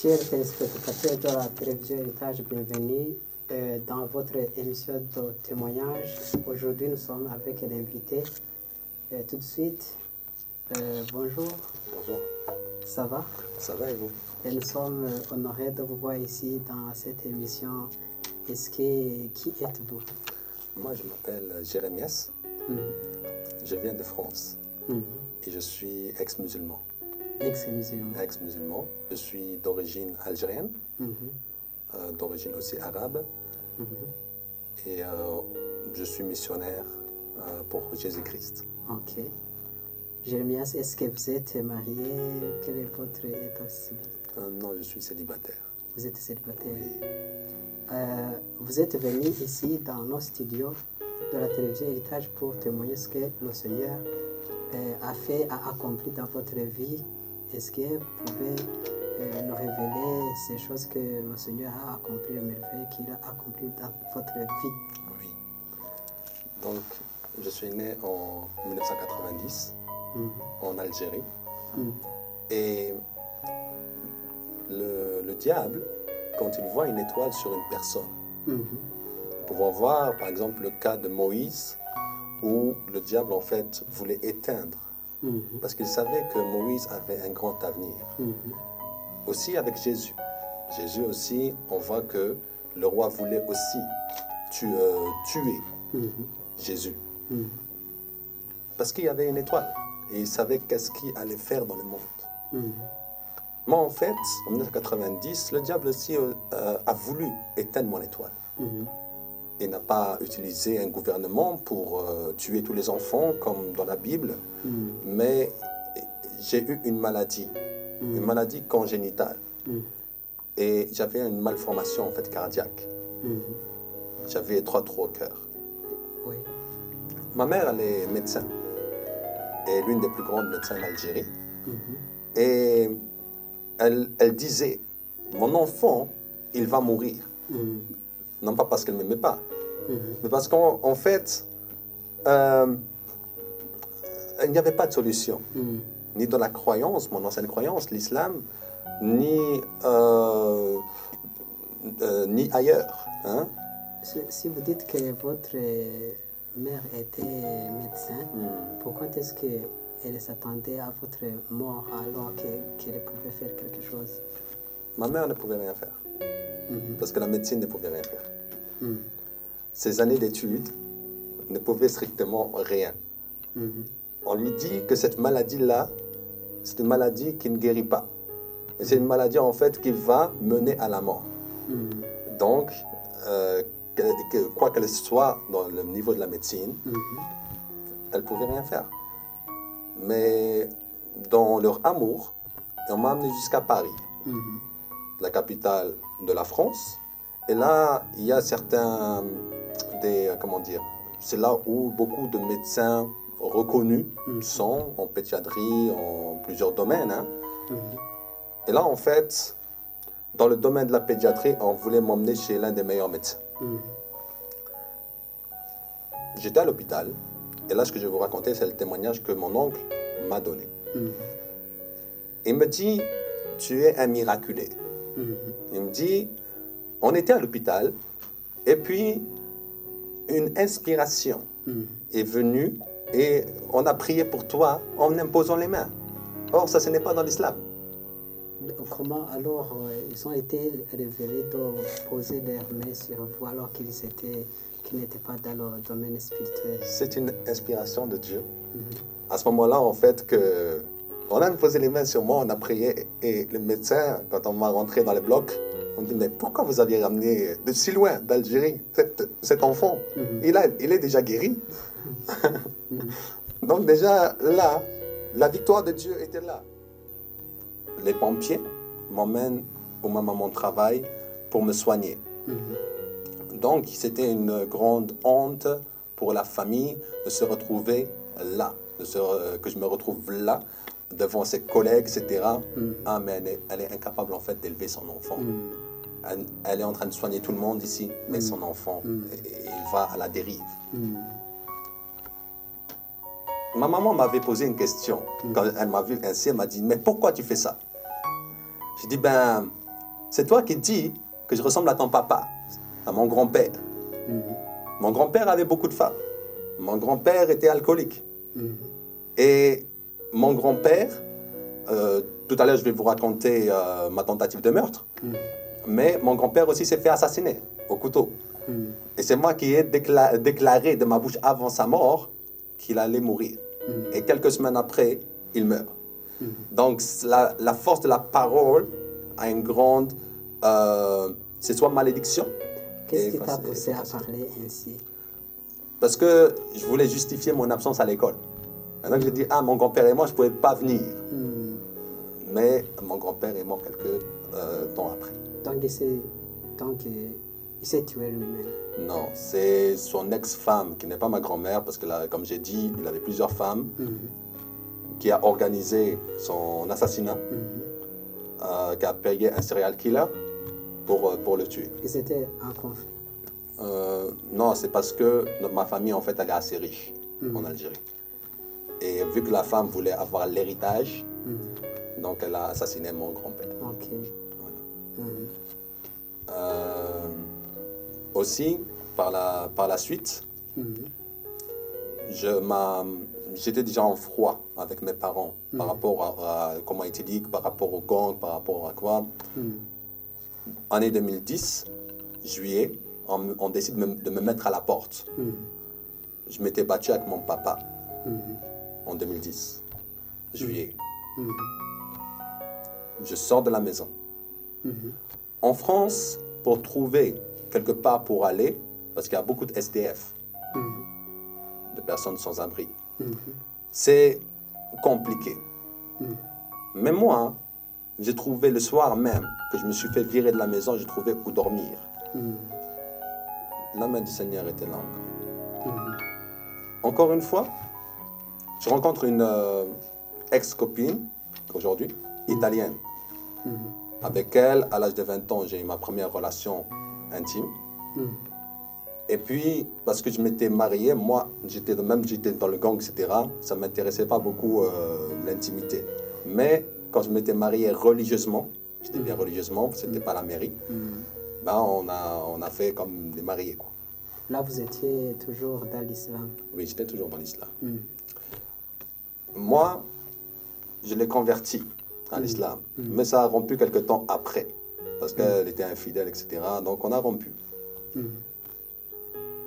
Chers téléspectateurs de la télévision Héritage, bienvenue dans votre émission de témoignage. Aujourd'hui, nous sommes avec un invité. Tout de suite, bonjour. Bonjour. Ça va? Ça va et vous? Et nous sommes honorés de vous voir ici dans cette émission. Qui êtes-vous? Moi, je m'appelle Jérémias. Je viens de France et je suis ex-musulman. Ex-musulman. Ex-musulman. Je suis d'origine algérienne, d'origine aussi arabe. Et je suis missionnaire pour Jésus-Christ. Ok. Jérémias, est-ce que vous êtes marié? Quel est votre état civil? Non, je suis célibataire. Vous êtes célibataire? Oui. Vous êtes venu ici dans nos studios de la télévision Héritage pour témoigner ce que le Seigneur a accompli dans votre vie. Est-ce que vous pouvez nous révéler ces choses que le Seigneur a accomplies, les merveilles qu'il a accomplies dans votre vie? Oui. Donc, je suis né en 1990 en Algérie. Et le diable, quand il voit une étoile sur une personne, nous pouvons voir par exemple le cas de Moïse où le diable en fait voulait éteindre parce qu'il savait que Moïse avait un grand avenir. Aussi avec Jésus. Jésus aussi, on voit que le roi voulait aussi tuer Jésus. Parce qu'il y avait une étoile et il savait qu'est-ce qu'il allait faire dans le monde. Moi, en fait, en 1990, le diable aussi a voulu éteindre mon étoile. Il n'a pas utilisé un gouvernement pour tuer tous les enfants, comme dans la Bible, mais j'ai eu une maladie congénitale. Et j'avais une malformation en fait cardiaque. J'avais 3 trous au cœur. Oui. Ma mère, elle est médecin. Elle est l'une des plus grandes médecins d'Algérie. Et elle disait, mon enfant, il va mourir. Non pas parce qu'elle ne m'aimait pas, mais parce qu'en fait, il n'y avait pas de solution. Ni dans la croyance, mon ancienne croyance, l'islam, ni ailleurs. Hein? Si vous dites que votre mère était médecin, pourquoi est-ce qu'elle s'attendait à votre mort alors qu'elle pouvait faire quelque chose? Ma mère ne pouvait rien faire. Parce que la médecine ne pouvait rien faire. Ses années d'études ne pouvaient strictement rien. On lui dit que cette maladie-là, c'est une maladie qui ne guérit pas. Et c'est une maladie en fait qui va mener à la mort. Donc, quoi qu'elle soit dans le niveau de la médecine, elle ne pouvait rien faire. Mais dans leur amour, on m'a amené jusqu'à Paris, la capitale de la France. Et là, il y a certains c'est là où beaucoup de médecins reconnus sont en pédiatrie, en plusieurs domaines. Hein. Et là, en fait, dans le domaine de la pédiatrie, on voulait m'emmener chez l'un des meilleurs médecins. J'étais à l'hôpital. Et là, ce que je vais vous raconter, c'est le témoignage que mon oncle m'a donné. Il me dit, tu es un miraculé. Il me dit, on était à l'hôpital et puis une inspiration est venue et on a prié pour toi en imposant les mains. Or, ça, ce n'est pas dans l'islam. Comment alors ils ont été révélés de poser leurs mains sur vous alors qu'ils n'étaient pas dans le domaine spirituel? C'est une inspiration de Dieu. À ce moment-là, en fait, on a posé les mains sur moi, on a prié et le médecin, quand on m'a rentré dans le bloc, on me dit, mais pourquoi vous aviez ramené de si loin d'Algérie cet enfant? Il est déjà guéri. Donc déjà là, la victoire de Dieu était là. Les pompiers m'emmènent au moment de mon travail pour me soigner. Donc c'était une grande honte pour la famille de se retrouver là, que je me retrouve là, devant ses collègues, etc. Ah, mais elle est incapable en fait d'élever son enfant. Elle est en train de soigner tout le monde ici, mais son enfant, il va à la dérive. Ma maman m'avait posé une question. Quand elle m'a vu ainsi, elle m'a dit, mais pourquoi tu fais ça? J'ai dit, c'est toi qui dis que je ressemble à ton papa, à mon grand-père. Mon grand-père avait beaucoup de femmes. Mon grand-père était alcoolique. Et mon grand-père, tout à l'heure je vais vous raconter ma tentative de meurtre, mais mon grand-père aussi s'est fait assassiner au couteau. Et c'est moi qui ai déclaré de ma bouche avant sa mort qu'il allait mourir. Et quelques semaines après, il meurt. Donc la force de la parole a une grande... c'est soit malédiction. Qu'est-ce qui t'a poussé à parler ainsi? Parce que je voulais justifier mon absence à l'école. Maintenant que j'ai dit, mon grand-père et moi, je ne pouvais pas venir. Mais mon grand-père est mort quelques temps après. Donc il s'est tué lui-même? Non, c'est son ex-femme, qui n'est pas ma grand-mère, parce que là, comme j'ai dit, il avait plusieurs femmes, qui a organisé son assassinat, qui a payé un serial killer pour le tuer. Ils étaient en conflit? Non, c'est parce que ma famille, en fait, elle est assez riche en Algérie. Et vu que la femme voulait avoir l'héritage, donc elle a assassiné mon grand-père. Ok. Voilà. Aussi, par la suite, j'étais déjà en froid avec mes parents par rapport à comment ils éthique, par rapport au gang, par rapport à quoi. Année 2010, juillet, on décide de me mettre à la porte. Je m'étais battu avec mon papa en 2010, juillet. Je sors de la maison. En France, pour trouver quelque part pour aller, parce qu'il y a beaucoup de SDF, de personnes sans abri, c'est compliqué. Mais moi, j'ai trouvé le soir même que je me suis fait virer de la maison, j'ai trouvé où dormir. La main du Seigneur était là encore. Encore une fois, je rencontre une ex-copine, aujourd'hui, italienne. Avec elle, à l'âge de 20 ans, j'ai eu ma première relation intime. Et puis, parce que je m'étais marié, moi, j'étais dans le gang, etc., ça ne m'intéressait pas beaucoup l'intimité. Mais quand je m'étais marié religieusement, j'étais bien religieusement, ce n'était pas la mairie, ben on a fait comme des mariés, quoi. Là, vous étiez toujours dans l'islam? Oui, j'étais toujours dans l'islam. Moi, je l'ai converti à l'islam, mais ça a rompu quelque temps après, parce qu'elle était infidèle, etc., donc on a rompu.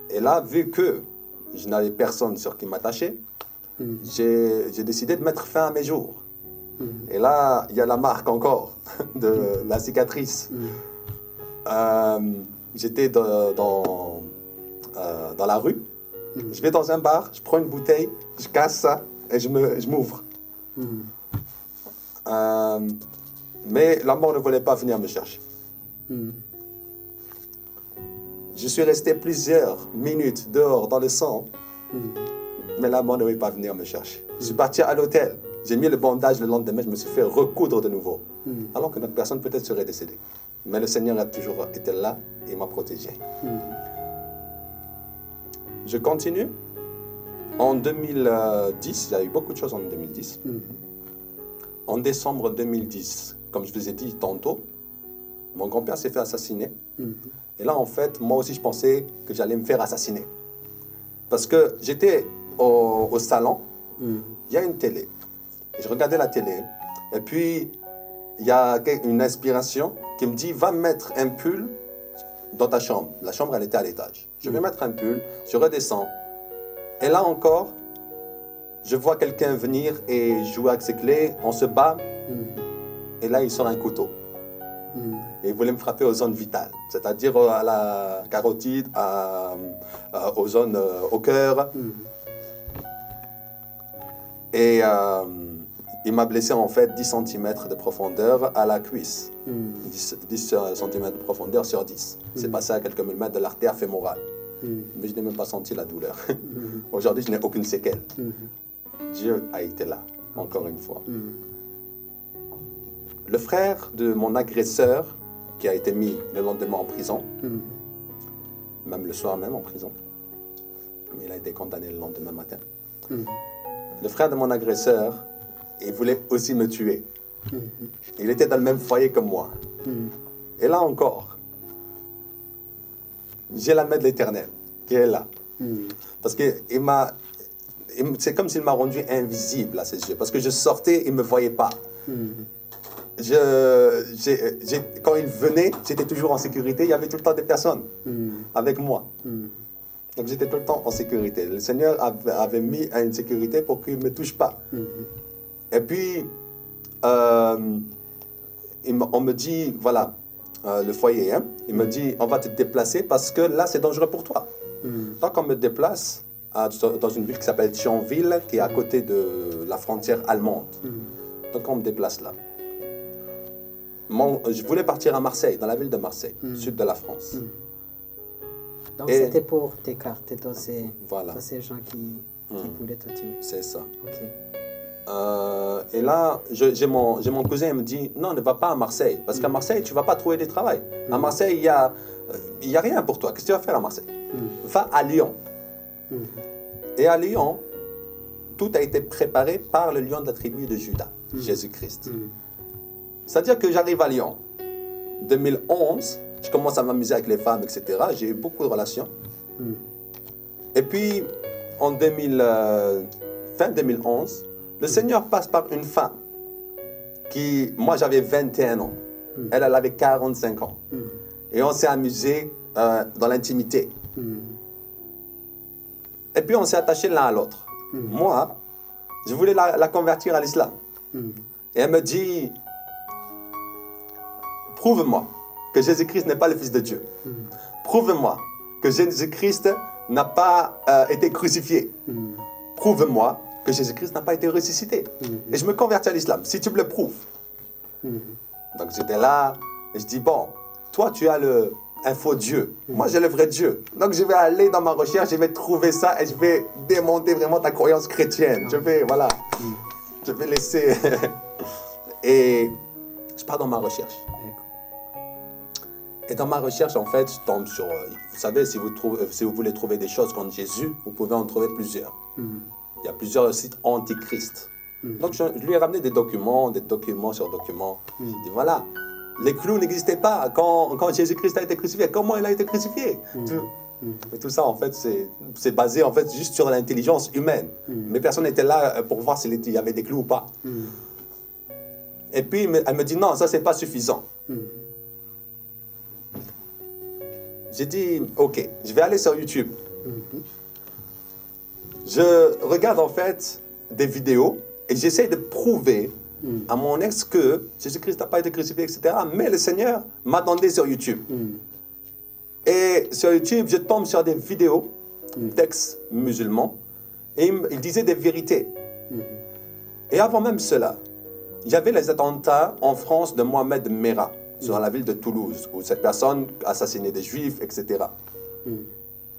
Et là, vu que je n'avais personne sur qui m'attacher, j'ai décidé de mettre fin à mes jours. Et là, il y a la marque encore de la cicatrice. J'étais dans la rue, je vais dans un bar, je prends une bouteille, je casse ça et je m'ouvre. Mais la mort ne voulait pas venir me chercher. Je suis resté plusieurs minutes dehors dans le sang, mais la mort ne voulait pas venir me chercher. Je suis parti à l'hôtel, j'ai mis le bandage le lendemain, je me suis fait recoudre de nouveau, alors que notre personne peut-être serait décédée. Mais le Seigneur a toujours été là et m'a protégé. Je continue. En 2010, il y a eu beaucoup de choses en 2010. En décembre 2010, comme je vous ai dit tantôt, mon grand-père s'est fait assassiner. Et là, en fait, moi aussi, je pensais que j'allais me faire assassiner. Parce que j'étais au salon, il y a une télé. Et je regardais la télé. Et puis, il y a une inspiration qui me dit, va mettre un pull dans ta chambre. La chambre, elle était à l'étage. Je vais mettre un pull, je redescends. Et là encore, je vois quelqu'un venir et jouer avec ses clés. On se bat. Et là, il sort un couteau. Et il voulait me frapper aux zones vitales, c'est-à-dire à la carotide, aux zones au cœur. Et il m'a blessé en fait 10 cm de profondeur à la cuisse. 10 cm de profondeur sur 10. C'est passé à quelques millimètres de l'artère fémorale. Mais je n'ai même pas senti la douleur. Aujourd'hui, je n'ai aucune séquelle. Dieu a été là, encore une fois. Le frère de mon agresseur, qui a été mis le lendemain en prison, même le soir même en prison, mais il a été condamné le lendemain matin. Le frère de mon agresseur, il voulait aussi me tuer. Il était dans le même foyer que moi. Et là encore, j'ai la main de l'Éternel qui est là. Parce que c'est comme s'il m'a rendu invisible à ses yeux. Parce que je sortais, il ne me voyait pas. Quand il venait, j'étais toujours en sécurité. Il y avait tout le temps des personnes avec moi. Donc j'étais tout le temps en sécurité. Le Seigneur avait mis une sécurité pour qu'il ne me touche pas. Et puis, on me dit, voilà, le foyer, hein, il me dit, on va te déplacer parce que là, c'est dangereux pour toi. Donc on me déplace dans une ville qui s'appelle Thionville, qui est à côté de la frontière allemande. Donc on me déplace là. Je voulais partir à Marseille, dans la ville de Marseille, sud de la France. Donc c'était pour t'écarter de ces gens qui voulaient te tuer. C'est ça. Ok. Et là, j'ai mon cousin, il me dit, non, ne va pas à Marseille, parce qu'à Marseille, tu ne vas pas trouver de travail. À Marseille, il y a rien pour toi. Qu'est-ce que tu vas faire à Marseille? Va à Lyon. Et à Lyon, tout a été préparé par le lion de la tribu de Juda, Jésus-Christ. C'est-à-dire que j'arrive à Lyon, 2011, je commence à m'amuser avec les femmes, etc. J'ai eu beaucoup de relations. Et puis, en fin 2011, le Seigneur passe par une femme qui, moi j'avais 21 ans, elle avait 45 ans. Et on s'est amusé dans l'intimité. Et puis on s'est attachés l'un à l'autre. Moi, je voulais la convertir à l'islam. Et elle me dit, prouve-moi que Jésus-Christ n'est pas le Fils de Dieu. Prouve-moi que Jésus-Christ n'a pas été crucifié. Prouve-moi que Jésus-Christ n'a pas été ressuscité. Et je me convertis à l'islam, si tu me le prouves. Donc j'étais là, et je dis, bon, toi tu as un faux Dieu, moi j'ai le vrai Dieu. Donc je vais aller dans ma recherche, je vais trouver ça et je vais démonter vraiment ta croyance chrétienne. Je vais, voilà, je vais laisser... Et je pars dans ma recherche. Et dans ma recherche, en fait, je tombe sur... Vous savez, si vous voulez trouver des choses contre Jésus, vous pouvez en trouver plusieurs. Il y a plusieurs sites antichrist. Donc, je lui ai ramené des documents sur documents. Je dis, voilà, les clous n'existaient pas quand Jésus-Christ a été crucifié. Comment il a été crucifié? Et tout ça, en fait, c'est basé en fait, juste sur l'intelligence humaine. Mais personne n'était là pour voir s'il y avait des clous ou pas. Et puis, elle me dit, non, ça, c'est pas suffisant. J'ai dit, ok, je vais aller sur YouTube. Je regarde en fait des vidéos et j'essaie de prouver à mon ex que Jésus-Christ n'a pas été crucifié, etc. Mais le Seigneur m'attendait sur YouTube. Et sur YouTube, je tombe sur des vidéos, textes musulmans, et il disait des vérités. Et avant même cela, il y avait les attentats en France de Mohamed Merah, sur la ville de Toulouse, où cette personne assassinait des Juifs, etc.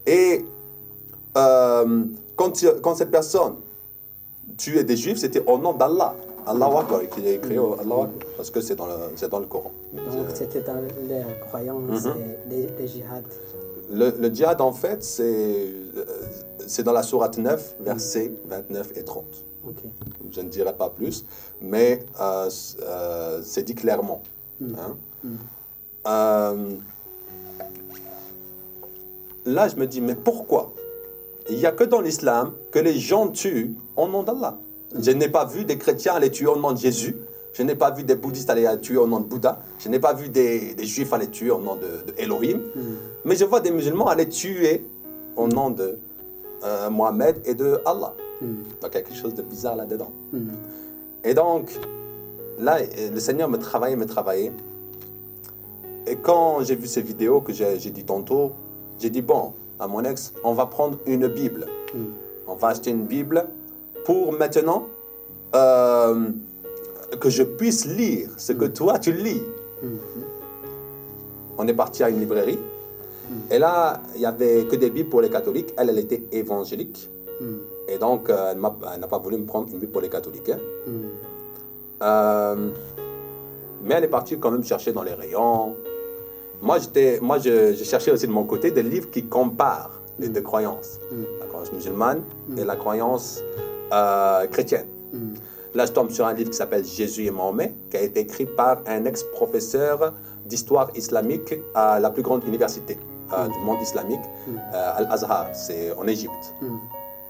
Et quand cette personne tuait des Juifs, c'était au nom d'Allah. Allah Akbar, qui a écrit Allah Akbar, parce que c'est dans le Coran. Donc c'était dans les croyances, les djihad. Le djihad, en fait, c'est dans la sourate 9, versets 29 et 30. Okay. Je ne dirai pas plus, mais c'est dit clairement. Là, je me dis, mais pourquoi? Il n'y a que dans l'islam que les gens tuent au nom d'Allah. Je n'ai pas vu des chrétiens aller tuer au nom de Jésus. Je n'ai pas vu des bouddhistes aller tuer au nom de Bouddha. Je n'ai pas vu des juifs aller tuer au nom de Elohim. Mais je vois des musulmans aller tuer au nom de Mohammed et de Allah. Donc il y a quelque chose de bizarre là-dedans. Et donc, là, le Seigneur me travaillait. Et quand j'ai vu ces vidéos que j'ai dit tantôt, j'ai dit, bon, à mon ex, on va prendre une Bible. On va acheter une Bible pour maintenant que je puisse lire ce que toi tu lis. On est parti à une librairie. Et là, il n'y avait que des Bibles pour les catholiques. Elle était évangélique. Et donc, elle n'a pas voulu me prendre une Bible pour les catholiques. Mais elle est partie quand même chercher dans les rayons. Moi, je cherchais aussi de mon côté des livres qui comparent les deux croyances. La croyance musulmane et la croyance chrétienne. Là, je tombe sur un livre qui s'appelle Jésus et Mahomet, qui a été écrit par un ex-professeur d'histoire islamique à la plus grande université du monde islamique, Al-Azhar, c'est en Égypte.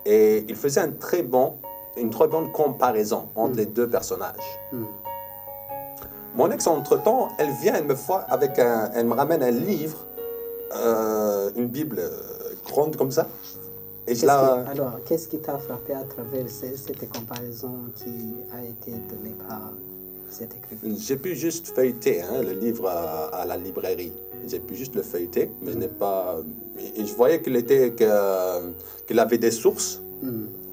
Et il faisait une très bonne comparaison entre les deux personnages. Mon ex, entre-temps, elle vient, elle me ramène un livre, une Bible grande comme ça. Et alors, qu'est-ce qui t'a frappé à travers cette comparaison qui a été donnée par cet écrivain? J'ai pu juste feuilleter le livre à la librairie. J'ai pu juste le feuilleter, mais je n'ai pas... Et je voyais qu'il avait des sources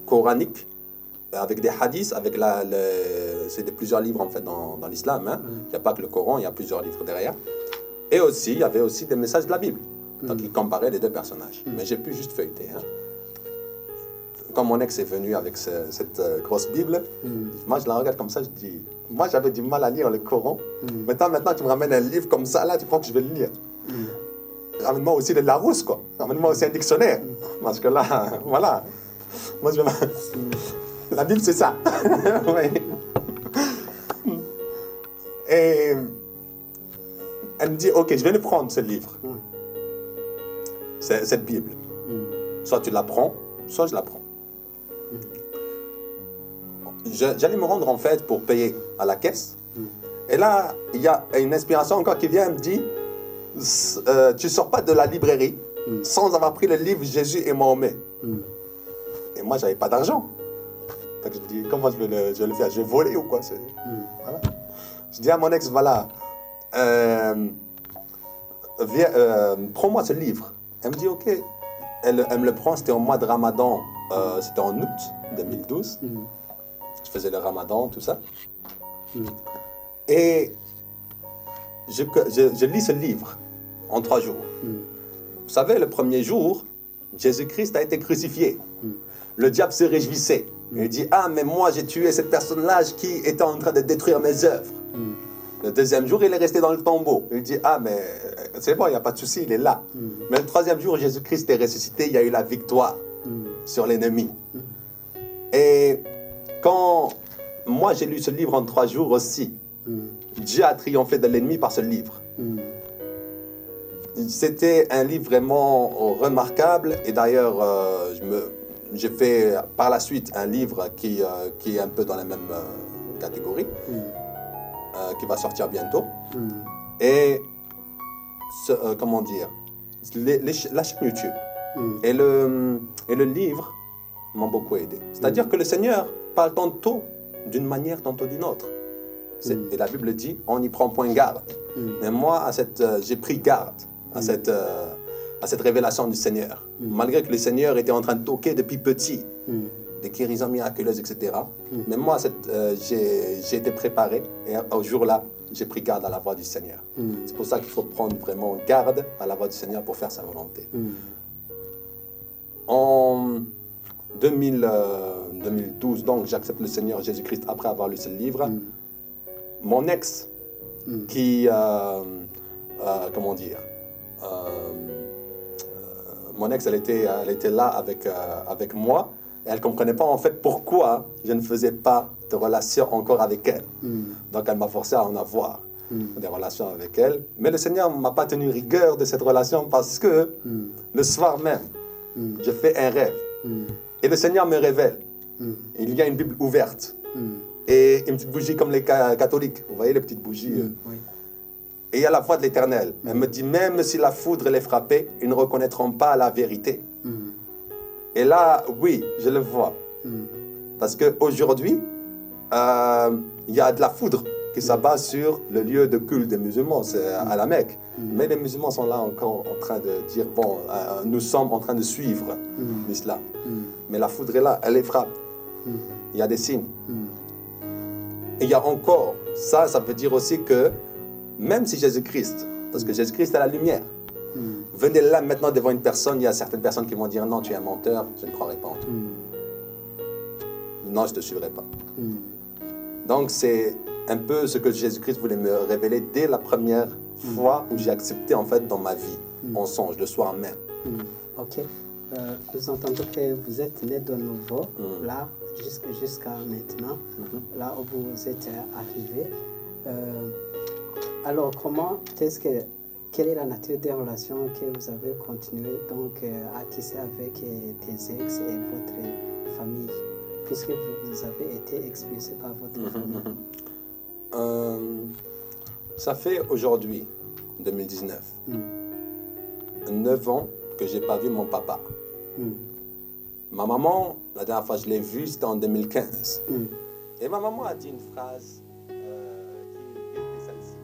coraniques, avec des hadiths, avec c'est plusieurs livres en fait dans l'islam. Il n'y a pas que le Coran, il y a plusieurs livres derrière. Et aussi, il y avait aussi des messages de la Bible. Donc il comparait les deux personnages. Mais j'ai pu juste feuilleter. Quand mon ex est venu avec cette grosse Bible, moi je la regarde comme ça, je dis, moi j'avais du mal à lire le Coran. Maintenant tu me ramènes un livre comme ça, là tu crois que je vais le lire. Ramène-moi aussi de Larousse, quoi. Ramène-moi aussi un dictionnaire. Parce que là, voilà. Moi je vais... La Bible c'est ça. Et elle me dit, ok, je vais le prendre ce livre. Cette Bible. Soit tu la prends, soit je la prends. J'allais me rendre en fait pour payer à la caisse. Et là, il y a une inspiration encore qui vient et me dit, tu ne sors pas de la librairie sans avoir pris le livre Jésus et Mahomet. Et moi, je n'avais pas d'argent. Donc je dis, comment je vais le faire? Je vais voler ou quoi? Voilà. Je dis à mon ex, voilà, viens, prends-moi ce livre. Elle me dit, ok. Elle me le prend, c'était au mois de Ramadan, c'était en août 2012. Je faisais le Ramadan, tout ça. Et je lis ce livre en 3 jours. Vous savez, le premier jour, Jésus-Christ a été crucifié. Le diable se réjouissait. Il dit, ah, mais moi j'ai tué cette personne-là qui était en train de détruire mes œuvres. Le deuxième jour, il est resté dans le tombeau. Il dit, ah, mais c'est bon, il n'y a pas de souci, il est là. Mais le troisième jour, Jésus-Christ est ressuscité, il y a eu la victoire sur l'ennemi. Et quand moi j'ai lu ce livre en 3 jours aussi, Dieu a triomphé de l'ennemi par ce livre. C'était un livre vraiment remarquable. Et d'ailleurs, j'ai fait par la suite un livre qui est un peu dans la même catégorie. Qui va sortir bientôt. Et, comment dire, la chaîne YouTube et le livre m'ont beaucoup aidé. C'est-à-dire que le Seigneur parle tantôt d'une manière, tantôt d'une autre. Et la Bible dit, on n'y prend point garde. Mais moi, j'ai pris garde à cette révélation du Seigneur. Malgré que le Seigneur était en train de toquer depuis petit, des guérisons miraculeuses, etc. Mais moi, j'ai été préparé et au jour-là, j'ai pris garde à la voix du Seigneur. C'est pour ça qu'il faut prendre vraiment garde à la voix du Seigneur pour faire sa volonté. En 2012, donc, j'accepte le Seigneur Jésus-Christ après avoir lu ce livre. Mon ex, qui, comment dire, mon ex, elle était là avec moi. Et elle ne comprenait pas en fait pourquoi je ne faisais pas de relation encore avec elle. Donc elle m'a forcé à en avoir des relations avec elle. Mais le Seigneur ne m'a pas tenu rigueur de cette relation parce que le soir même, je fais un rêve. Et le Seigneur me révèle. Il y a une Bible ouverte. Et une petite bougie comme les catholiques. Vous voyez les petites bougies Oui. Et il y a la voix de l'Éternel. Elle me dit, même si la foudre les frappait, ils ne reconnaîtront pas la vérité. Et là, oui, je le vois. Parce qu'aujourd'hui, il y a de la foudre qui s'abat sur le lieu de culte des musulmans, c'est à la Mecque. Mais les musulmans sont là encore en train de dire, bon, nous sommes en train de suivre l'islam. Mais la foudre est là, elle les frappe. Il y a des signes. Et il y a encore, ça veut dire aussi que, même si Jésus-Christ, parce que Jésus-Christ est la lumière, venez là maintenant devant une personne, il y a certaines personnes qui vont dire non, tu es un menteur, je ne croirai pas en toi. Non, je ne te suivrai pas. Donc c'est un peu ce que Jésus-Christ voulait me révéler dès la première fois où j'ai accepté en fait dans ma vie, en songe, le soir même. Ok. Nous entendons que vous êtes né de nouveau, là, jusqu'à maintenant, là où vous êtes arrivé. Alors, quelle est la nature des relations que vous avez continué donc à tisser avec tes ex et votre famille, puisque vous avez été expulsé par votre famille? Ça fait aujourd'hui, 2019, 9 ans que je n'ai pas vu mon papa. Ma maman, la dernière fois que je l'ai vue, c'était en 2015. Et ma maman a dit une phrase qui était celle-ci.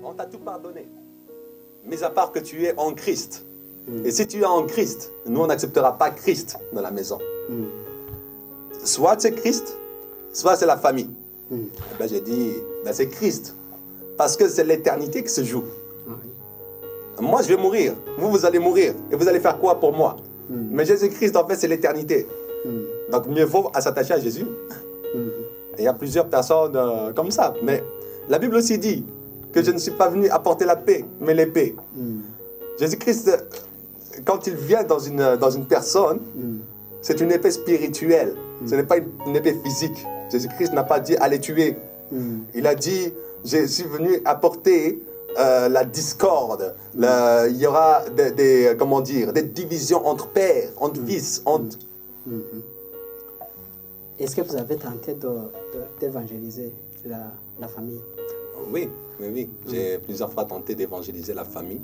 On t'a tout pardonné, mis à part que tu es en Christ. Et si tu es en Christ, nous, on n'acceptera pas Christ dans la maison. Soit c'est Christ, soit c'est la famille. Ben, j'ai dit, ben, c'est Christ. Parce que c'est l'éternité qui se joue. Moi, je vais mourir. Vous allez mourir. Et vous allez faire quoi pour moi? Mais Jésus-Christ, en fait, c'est l'éternité. Donc, mieux vaut s'attacher à Jésus. Et il y a plusieurs personnes comme ça. Mais la Bible aussi dit que je ne suis pas venu apporter la paix, mais l'épée. Jésus-Christ, quand il vient dans une personne, c'est une épée spirituelle. Ce n'est pas une épée physique. Jésus-Christ n'a pas dit « allez tuer ». Il a dit « je suis venu apporter la discorde. Il y aura des divisions entre pères, entre fils, entre... » Est-ce que vous avez tenté d'évangéliser la famille? Oui. J'ai plusieurs fois tenté d'évangéliser la famille.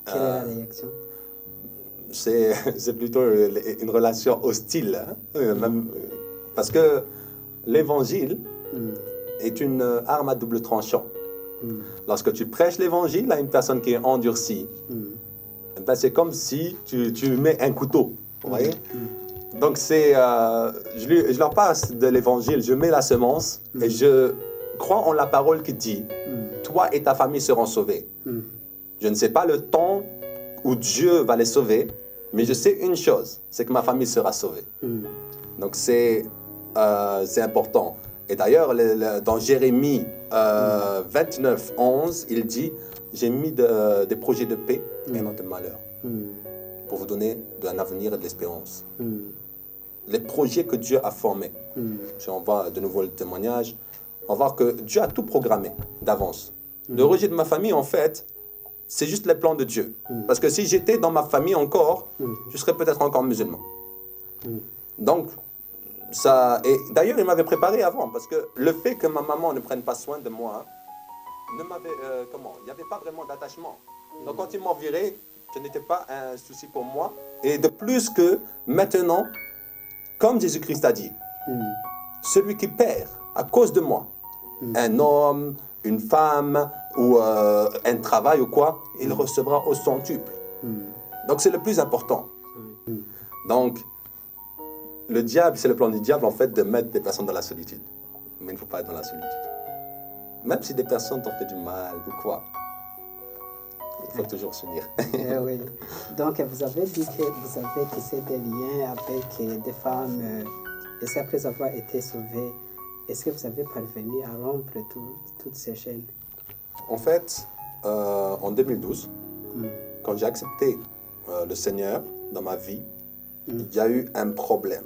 Quelle est la réaction? C'est plutôt une relation hostile. Même, parce que l'évangile est une arme à double tranchant. Lorsque tu prêches l'évangile à une personne qui est endurcie, ben c'est comme si tu mets un couteau. Vous voyez? Donc, je leur passe de l'évangile, je mets la semence et je crois en la parole qui dit toi et ta famille seront sauvés. Je ne sais pas le temps où Dieu va les sauver, mais je sais une chose, c'est que ma famille sera sauvée. Donc, c'est important. Et d'ailleurs, dans Jérémie 29, 11, il dit « J'ai mis des projets de paix et non de malheur pour vous donner un avenir et de l'espérance. » Les projets que Dieu a formés. Si on voit de nouveau le témoignage, on va voir que Dieu a tout programmé d'avance. Le rejet de ma famille, en fait, c'est juste les plans de Dieu. Parce que si j'étais dans ma famille encore, je serais peut-être encore musulman. Donc, ça... Et d'ailleurs, il m'avait préparé avant, parce que le fait que ma maman ne prenne pas soin de moi, il n'y avait pas vraiment d'attachement. Donc, quand ils m'ont viré, ce n'était pas un souci pour moi. Et de plus que maintenant, comme Jésus-Christ a dit, celui qui perd à cause de moi, un homme, une femme ou un travail ou quoi, il recevra au centuple. Donc c'est le plus important. Donc le diable, c'est le plan du diable en fait de mettre des personnes dans la solitude. Mais il ne faut pas être dans la solitude. Même si des personnes t'ont fait du mal ou quoi, il faut toujours s'unir. Oui. Donc vous avez dit que vous avez tissé des liens avec des femmes. Est-ce qu'après avoir été sauvés, est-ce que vous avez parvenu à rompre toutes ces chaînes? En fait, en 2012, quand j'ai accepté le Seigneur dans ma vie, il y a eu un problème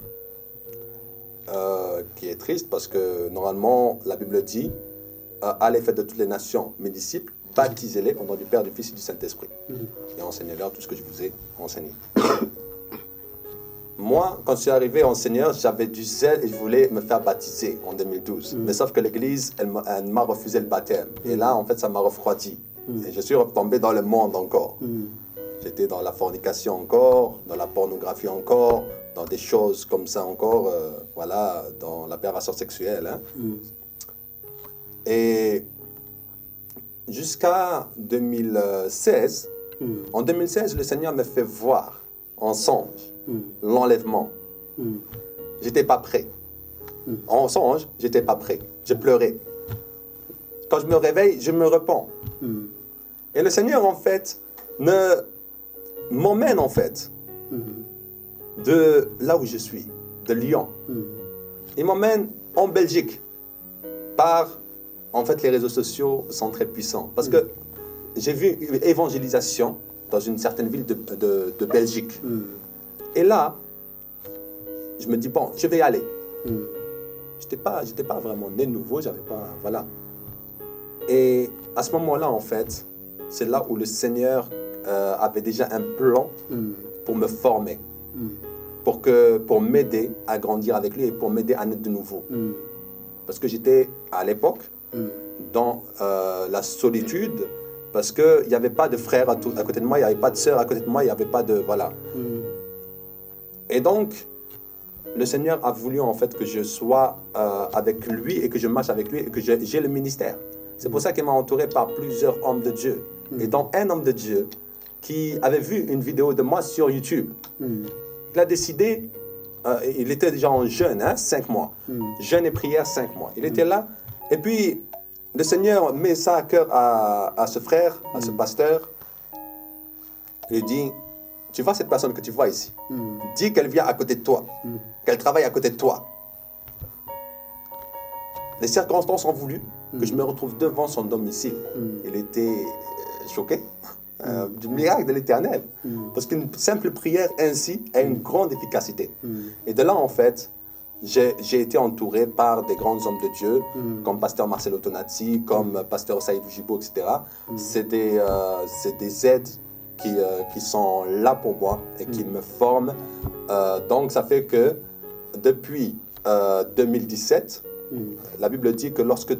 qui est triste parce que normalement, la Bible dit allez faire de toutes les nations mes disciples, baptisez-les au nom du Père, du Fils et du Saint-Esprit. Et enseignez-leur tout ce que je vous ai enseigné. Moi, quand je suis arrivé en Seigneur, j'avais du zèle et je voulais me faire baptiser en 2012. Mais sauf que l'Église, elle m'a refusé le baptême. Et là, en fait, ça m'a refroidi. Et je suis retombé dans le monde encore. J'étais dans la fornication encore, dans la pornographie encore, dans des choses comme ça encore, voilà, dans la perversion sexuelle. Hein. Et jusqu'à 2016, en 2016, le Seigneur me fait voir en songe l'enlèvement. J'étais pas prêt. En songe, j'étais pas prêt. Je pleurais. Quand je me réveille, je me repens. Et le Seigneur, en fait, m'emmène, en fait, de là où je suis, de Lyon. Il m'emmène en Belgique. En fait, les réseaux sociaux sont très puissants. Parce que j'ai vu une évangélisation dans une certaine ville de Belgique. Et là, je me dis, bon, je vais y aller. J'étais pas vraiment né nouveau, j'avais pas... Voilà. Et à ce moment-là, en fait, c'est là où le Seigneur avait déjà un plan pour me former, pour m'aider à grandir avec lui et pour m'aider à naître de nouveau. Parce que j'étais, à l'époque, dans la solitude, parce qu'il n'y avait pas de frère à côté de moi, il n'y avait pas de sœur à côté de moi, il n'y avait pas de... Voilà. Et donc, le Seigneur a voulu en fait que je sois avec lui et que je marche avec lui et que j'ai le ministère. C'est pour ça qu'il m'a entouré par plusieurs hommes de Dieu. Et dont un homme de Dieu qui avait vu une vidéo de moi sur YouTube. Il a décidé, il était déjà en jeûne, 5 mois. Jeûne et prière, 5 mois. Il était là. Et puis, le Seigneur met ça à cœur à ce frère, à ce pasteur. Il dit, tu vois cette personne que tu vois ici, dis qu'elle vient à côté de toi, qu'elle travaille à côté de toi. Les circonstances ont voulu que je me retrouve devant son domicile. Il était choqué du miracle de l'Éternel. Parce qu'une simple prière ainsi a une grande efficacité. Et de là, en fait, j'ai été entouré par des grands hommes de Dieu, comme pasteur Marcelo Tonazzi, comme pasteur Saïd Oujibo, etc. C'est des aides qui sont là pour moi et qui me forment. Donc, ça fait que depuis 2017, la Bible dit que lorsque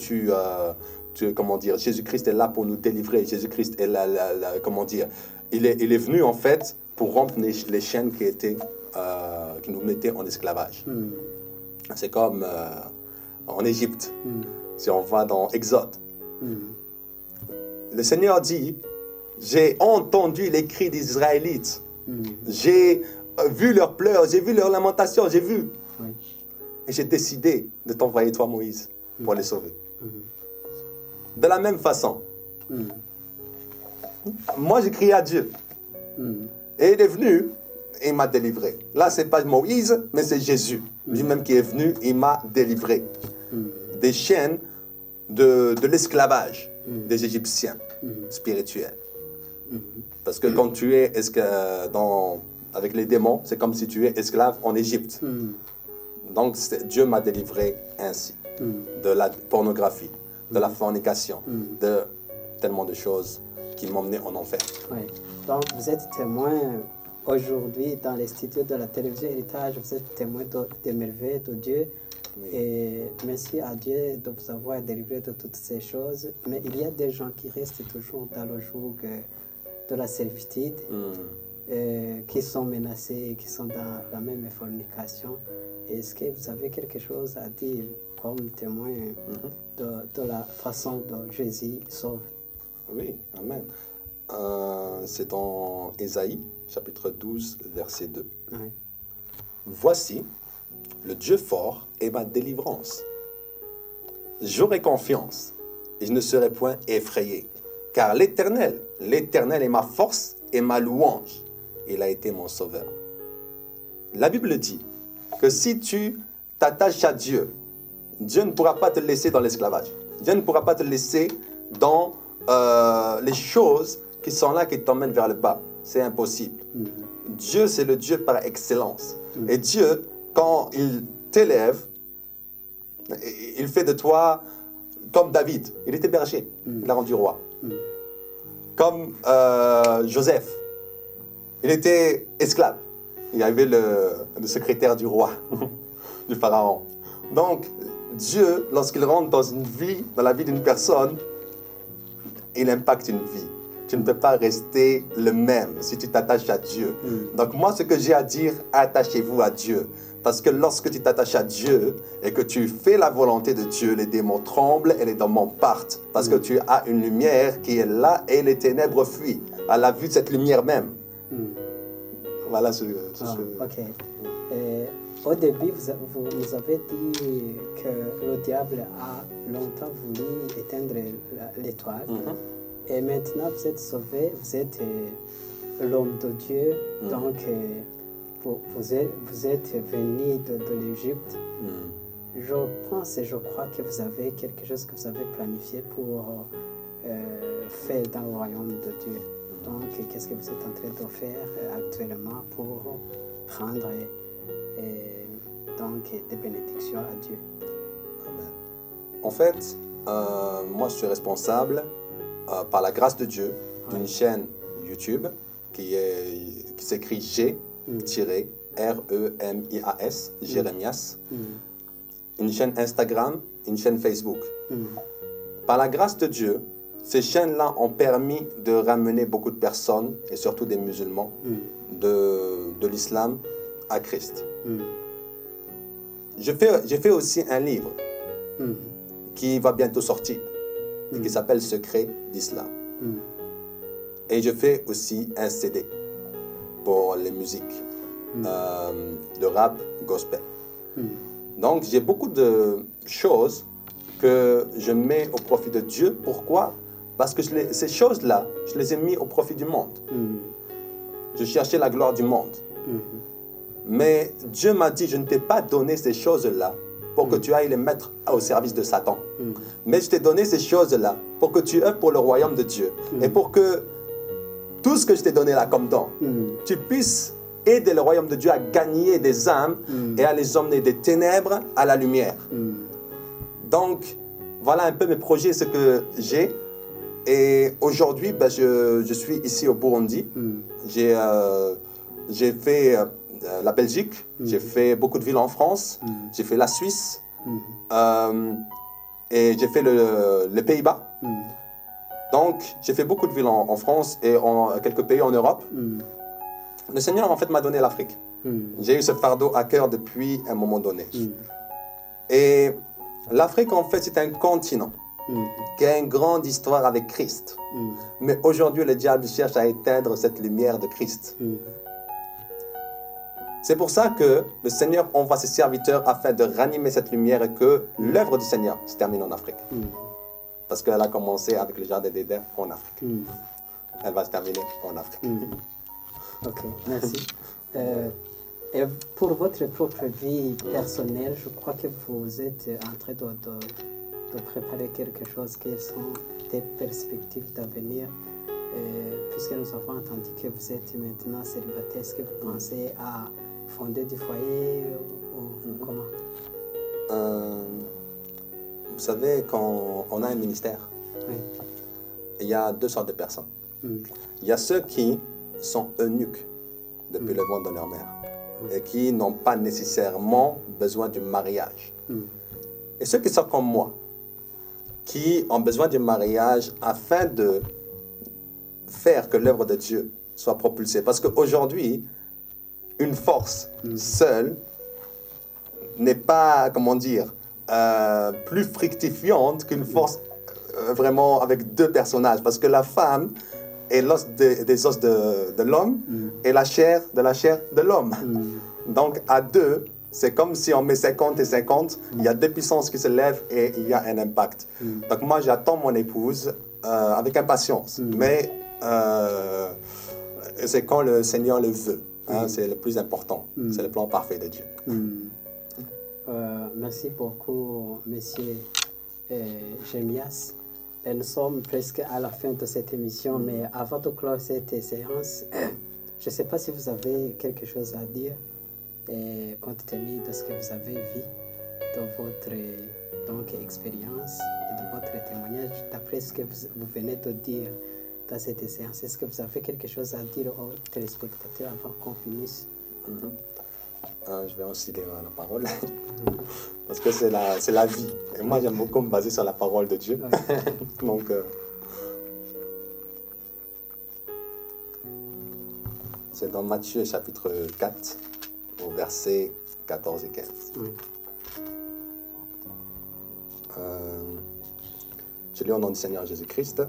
comment dire, Jésus-Christ est là pour nous délivrer. Jésus-Christ est là, comment dire, il est venu en fait pour rompre les chaînes qui nous mettaient en esclavage. C'est comme en Égypte, si on va dans Exode. Le Seigneur dit, j'ai entendu les cris des Israélites. J'ai vu leurs pleurs, j'ai vu leurs lamentations, j'ai vu. Et j'ai décidé de t'envoyer toi, Moïse, pour les sauver. De la même façon, moi j'ai crié à Dieu. Et il est venu et il m'a délivré. Là, ce n'est pas Moïse, mais c'est Jésus. Lui-même qui est venu, il m'a délivré des chaînes de l'esclavage des Égyptiens spirituels. Parce que quand tu es avec les démons, c'est comme si tu es esclave en Égypte. Donc Dieu m'a délivré ainsi de la pornographie, de la fornication, de tellement de choses qui m'emmenaient en enfer. Oui. Donc vous êtes témoin aujourd'hui dans les studios de la télévision Héritage, vous êtes témoin des merveilles de Dieu. Oui. Et merci à Dieu de vous avoir délivré de toutes ces choses. Mais il y a des gens qui restent toujours dans le joug de la servitude, qui sont menacés, qui sont dans la même fornication. Est-ce que vous avez quelque chose à dire comme témoin de la façon dont Jésus sauve? Oui, amen. C'est dans Ésaïe, chapitre 12, verset 2. Oui. Voici, le Dieu fort est ma délivrance. J'aurai confiance et je ne serai point effrayé, car l'Éternel est ma force et ma louange. Il a été mon sauveur. La Bible dit que si tu t'attaches à Dieu, Dieu ne pourra pas te laisser dans l'esclavage. Dieu ne pourra pas te laisser dans les choses qui sont là, qui t'emmènent vers le bas. C'est impossible. Dieu, c'est le Dieu par excellence. Et Dieu, quand il t'élève, il fait de toi comme David. Il était berger, il l'a rendu roi. Comme Joseph, il était esclave. Il y avait le secrétaire du roi, du pharaon. Donc, Dieu, lorsqu'il rentre dans la vie d'une personne, il impacte une vie. Tu ne peux pas rester le même si tu t'attaches à Dieu. Donc moi, ce que j'ai à dire, attachez-vous à Dieu. Parce que lorsque tu t'attaches à Dieu et que tu fais la volonté de Dieu, les démons tremblent et les démons partent. Parce que tu as une lumière qui est là et les ténèbres fuient à la vue de cette lumière même. Voilà ce que... Ok. Au début, vous nous avez dit que le diable a longtemps voulu éteindre l'étoile. Et maintenant, vous êtes sauvé, vous êtes l'homme de Dieu. Donc, vous êtes venu de l'Égypte. Je pense et je crois que vous avez quelque chose que vous avez planifié pour faire dans le royaume de Dieu. Donc, qu'est-ce que vous êtes en train de faire actuellement pour prendre donc des bénédictions à Dieu? Amen. En fait, Moi, je suis responsable, par la grâce de Dieu, d'une chaîne YouTube qui s'écrit G-REMIAS, Jérémias. Une chaîne Instagram, une chaîne Facebook. Par la grâce de Dieu, ces chaînes-là ont permis de ramener beaucoup de personnes, et surtout des musulmans, de l'islam à Christ. J'ai fait aussi un livre qui va bientôt sortir, qui s'appelle Secrets d'Islam. Et je fais aussi un CD pour les musiques, de rap gospel. Donc j'ai beaucoup de choses que je mets au profit de Dieu. Pourquoi? Parce que ces choses-là, je les ai mis au profit du monde. Je cherchais la gloire du monde. Mais Dieu m'a dit, je ne t'ai pas donné ces choses-là pour que tu ailles les mettre au service de Satan. Mais je t'ai donné ces choses-là pour que tu œuvres pour le royaume de Dieu. Et pour que tout ce que je t'ai donné là comme don, tu puisses aider le royaume de Dieu à gagner des âmes et à les emmener des ténèbres à la lumière. Donc, voilà un peu mes projets, ce que j'ai. Et aujourd'hui, je suis ici au Burundi. J'ai fait la Belgique, j'ai fait beaucoup de villes en France, j'ai fait la Suisse, et j'ai fait les Pays-Bas. Donc, j'ai fait beaucoup de villes en France et quelques pays en Europe. Le Seigneur, en fait, m'a donné l'Afrique. J'ai eu ce fardeau à cœur depuis un moment donné. Et l'Afrique, en fait, c'est un continent qui a une grande histoire avec Christ. Mais aujourd'hui, le diable cherche à éteindre cette lumière de Christ. C'est pour ça que le Seigneur envoie ses serviteurs afin de ranimer cette lumière et que l'œuvre du Seigneur se termine en Afrique. Parce qu'elle a commencé avec le jardin d'Éden en Afrique. Elle va se terminer en Afrique. Ok, merci. Et pour votre propre vie personnelle, je crois que vous êtes en train de préparer quelque chose. Quelles sont des perspectives d'avenir? Puisque nous avons entendu que vous êtes maintenant célibataire, est-ce que vous pensez à fonder du foyer ou comment? Vous savez, quand on a un ministère, il y a deux sortes de personnes. Il y a ceux qui sont eunuques depuis le ventre de leur mère et qui n'ont pas nécessairement besoin du mariage. Et ceux qui sont comme moi, qui ont besoin du mariage afin de faire que l'œuvre de Dieu soit propulsée. Parce qu'aujourd'hui, une force seule n'est pas, comment dire, plus fructifiante qu'une force vraiment avec deux personnages. Parce que la femme est l'os des os de l'homme et la chair de l'homme. Donc à deux, c'est comme si on met 50 et 50, il y a deux puissances qui se lèvent et il y a un impact. Donc moi, j'attends mon épouse avec impatience. Mais c'est quand le Seigneur le veut. C'est le plus important. C'est le plan parfait de Dieu. Merci beaucoup, monsieur Jérémias. Nous sommes presque à la fin de cette émission, mais avant de clore cette séance, je ne sais pas si vous avez quelque chose à dire compte tenu de ce que vous avez vu, de votre expérience et de votre témoignage, d'après ce que vous venez de dire dans cette séance. Est-ce que vous avez quelque chose à dire aux téléspectateurs avant qu'on finisse? Je vais aussi lire la parole, parce que c'est la vie. Et moi, j'aime beaucoup me baser sur la parole de Dieu. Donc, c'est dans Matthieu chapitre 4, au verset 14 et 15. Je lis au nom du Seigneur Jésus-Christ.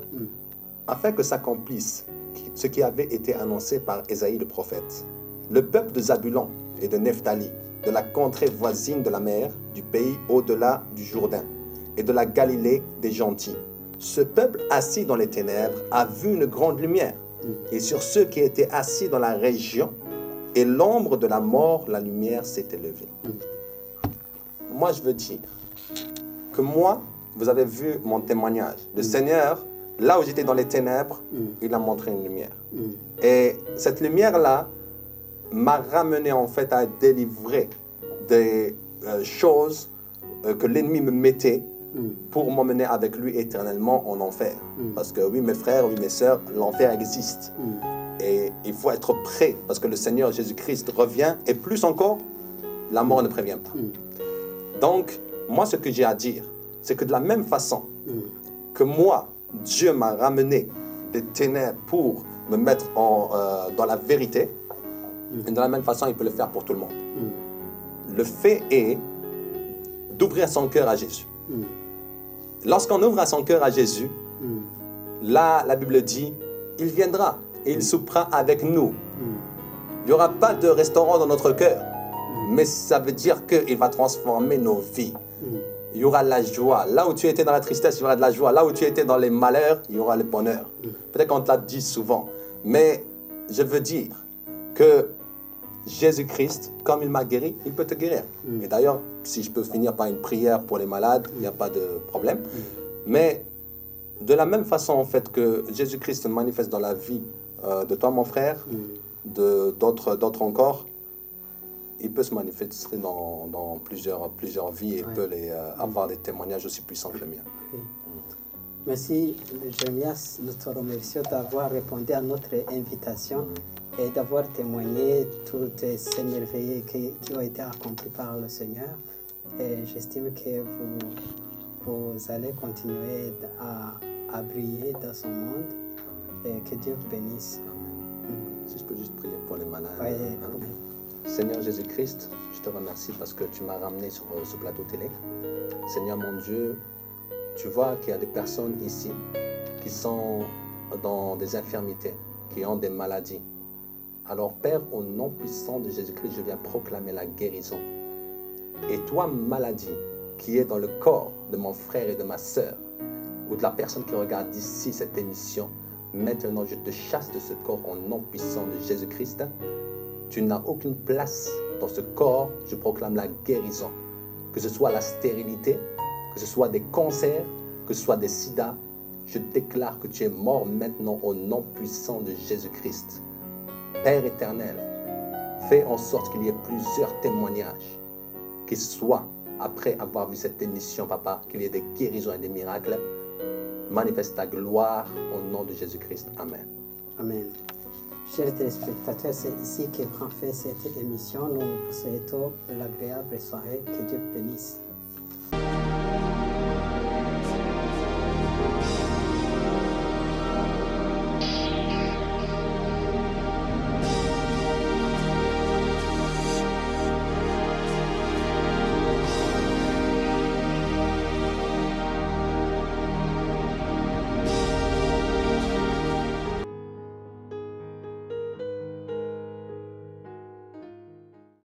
Afin que s'accomplisse ce qui avait été annoncé par Ésaïe le prophète. Le peuple de Zabulon et de Nephtali, de la contrée voisine de la mer, du pays au-delà du Jourdain, et de la Galilée des gentils. Ce peuple assis dans les ténèbres a vu une grande lumière. Et sur ceux qui étaient assis dans la région et l'ombre de la mort, la lumière s'est élevée. Moi, je veux dire que moi, vous avez vu mon témoignage. Le Seigneur, là où j'étais dans les ténèbres, il a montré une lumière. Et cette lumière-là m'a ramené en fait à délivrer des choses que l'ennemi me mettait pour m'emmener avec lui éternellement en enfer. Parce que oui, mes frères, oui, mes sœurs, l'enfer existe. Et il faut être prêt, parce que le Seigneur Jésus-Christ revient, et plus encore, la mort ne prévient pas. Donc, moi, ce que j'ai à dire, c'est que de la même façon que moi, Dieu m'a ramené des ténèbres pour me mettre dans la vérité, et de la même façon, il peut le faire pour tout le monde. Le fait est d'ouvrir son cœur à Jésus. Lorsqu'on ouvre son cœur à Jésus, là, la Bible dit, il viendra et il soupera avec nous. Il n'y aura pas de restaurant dans notre cœur, mais ça veut dire qu'il va transformer nos vies. Il y aura la joie. Là où tu étais dans la tristesse, il y aura de la joie. Là où tu étais dans les malheurs, il y aura le bonheur. Peut-être qu'on te l'a dit souvent, mais je veux dire que Jésus-Christ, comme il m'a guéri, il peut te guérir. Et d'ailleurs, si je peux finir par une prière pour les malades, il n'y a pas de problème. Mais de la même façon, en fait, que Jésus-Christ se manifeste dans la vie de toi, mon frère, d'autres encore, il peut se manifester dans plusieurs vies et peut avoir des témoignages aussi puissants que le mien. Oui. Merci, Jeremias. Nous te remercions d'avoir répondu à notre invitation et d'avoir témoigné toutes ces merveilles qui ont été accomplies par le Seigneur. Et j'estime que vous allez continuer à briller dans ce monde et que Dieu vous bénisse. Si je peux juste prier pour les malades. Oui. Seigneur Jésus-Christ, je te remercie parce que tu m'as ramené sur ce plateau télé. Seigneur mon Dieu, tu vois qu'il y a des personnes ici qui sont dans des infirmités, qui ont des maladies. Alors Père, au nom puissant de Jésus-Christ, je viens proclamer la guérison. Et toi, maladie qui est dans le corps de mon frère et de ma sœur, ou de la personne qui regarde ici cette émission, maintenant je te chasse de ce corps au nom puissant de Jésus-Christ. Tu n'as aucune place dans ce corps, je proclame la guérison. Que ce soit la stérilité, que ce soit des cancers, que ce soit des sida, je déclare que tu es mort maintenant au nom puissant de Jésus-Christ. Père éternel, fais en sorte qu'il y ait plusieurs témoignages, qu'ils soient, après avoir vu cette émission, Papa, qu'il y ait des guérisons et des miracles. Manifeste ta gloire au nom de Jésus-Christ. Amen. Amen. Chers téléspectateurs, c'est ici que prend fin cette émission. Nous vous souhaitons l'agréable soirée. Que Dieu vous bénisse.